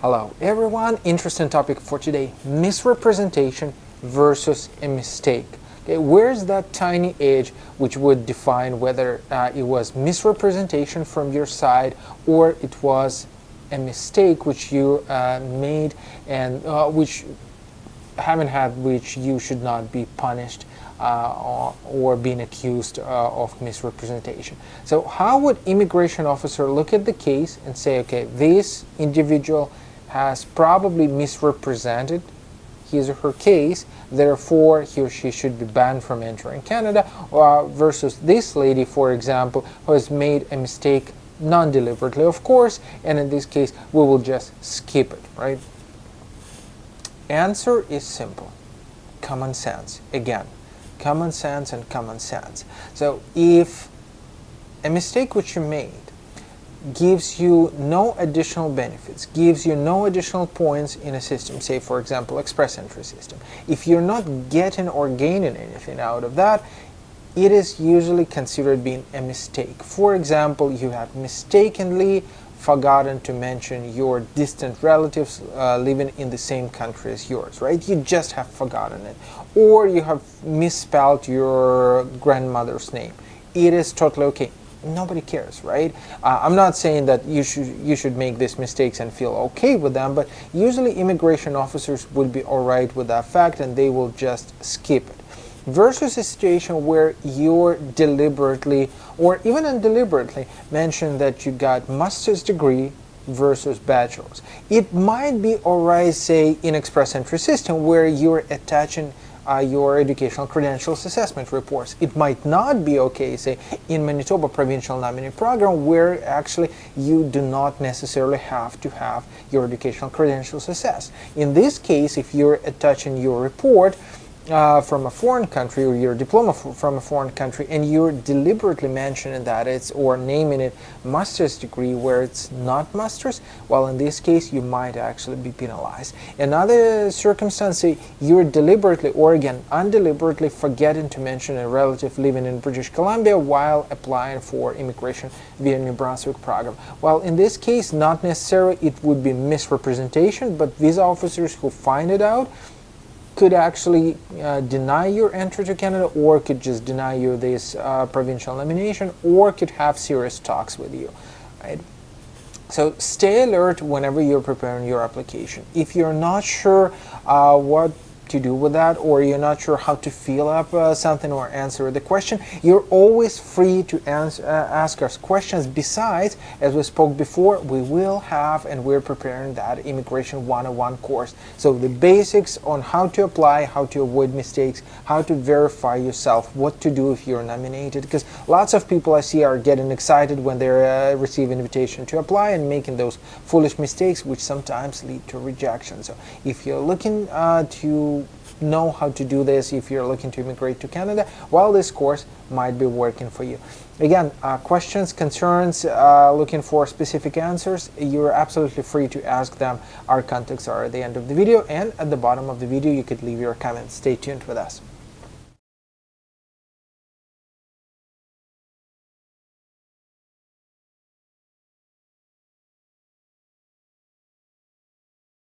Hello everyone, interesting topic for today, misrepresentation versus a mistake. Okay, where's that tiny edge which would define whether it was misrepresentation from your side or it was a mistake which you made and which you should not be punished or being accused of misrepresentation. So how would immigration officer look at the case and say, okay, this individual has probably misrepresented his or her case, therefore he or she should be banned from entering Canada, versus this lady, for example, who has made a mistake non-deliberately, of course, and in this case we will just skip it, right? Answer is simple. Common sense. Again, common sense and common sense. So if a mistake which you made gives you no additional benefits, gives you no additional points in a system, say for example express entry system, if you're not getting or gaining anything out of that, it is usually considered being a mistake. For example, you have mistakenly forgotten to mention your distant relatives living in the same country as yours, right? You just have forgotten it. Or you have misspelled your grandmother's name. It is totally okay. Nobody cares, right? I'm not saying that you should make these mistakes and feel okay with them, but usually immigration officers would be alright with that fact and they will just skip it. Versus a situation where you're deliberately or even undeliberately mention that you got master's degree versus bachelor's. It might be alright, say, in express entry system where you're attaching your educational credentials assessment reports. It might not be okay, say, in Manitoba Provincial Nominee Program where actually you do not necessarily have to have your educational credentials assessed. In this case, if you're attaching your report from a foreign country or your diploma from a foreign country and you're deliberately mentioning that it's or naming it master's degree where it's not master's, well, in this case you might actually be penalized. Another circumstance, say you're deliberately or again undeliberately forgetting to mention a relative living in British Columbia while applying for immigration via New Brunswick program. Well, in this case not necessarily it would be misrepresentation, but visa officers who find it out could actually deny your entry to Canada or could just deny you this provincial nomination or could have serious talks with you, right? So stay alert whenever you're preparing your application. If you're not sure what to do with that or you're not sure how to fill up something or answer the question, you're always free to ask us questions. Besides, as we spoke before, we will have and we're preparing that Immigration 101 course. So the basics on how to apply, how to avoid mistakes, how to verify yourself, what to do if you're nominated, because lots of people I see are getting excited when they receive an invitation to apply and making those foolish mistakes which sometimes lead to rejection. So if you're looking to know how to do this, if you're looking to immigrate to Canada, well, this course might be working for you. Again, questions, concerns, looking for specific answers, you're absolutely free to ask them. Our contacts are at the end of the video and at the bottom of the video you could leave your comments. Stay tuned with us.